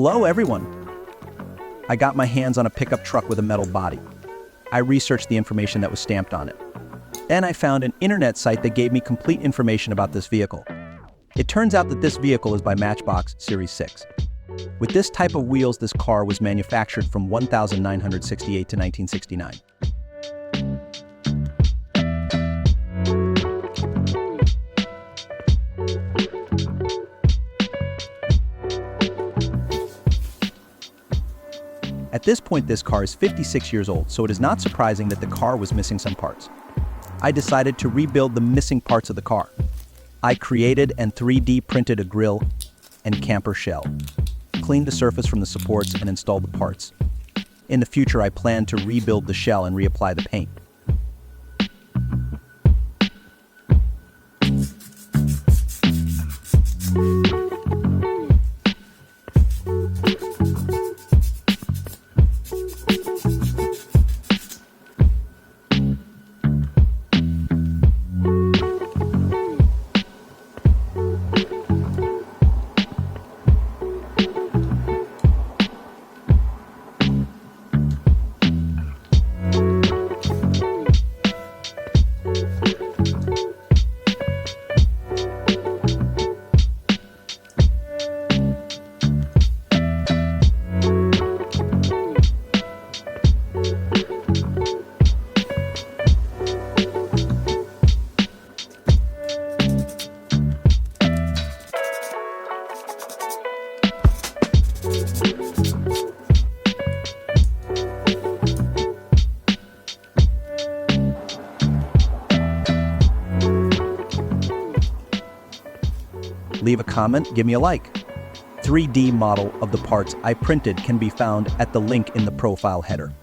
Hello, everyone. I got my hands on a pickup truck with a metal body. I researched the information that was stamped on it. Then I found an internet site that gave me complete information about this vehicle. It turns out that this vehicle is by Matchbox Series 6. With this type of wheels, this car was manufactured from 1968 to 1969. At this point, this car is 56 years old, so it is not surprising that the car was missing some parts. I decided to rebuild the missing parts of the car. I created and 3D printed a grille and camper shell, cleaned the surface from the supports, and installed the parts. In the future, I plan to rebuild the shell and reapply the paint. Leave a comment, give me a like. 3D model of the parts I printed can be found at the link in the profile header.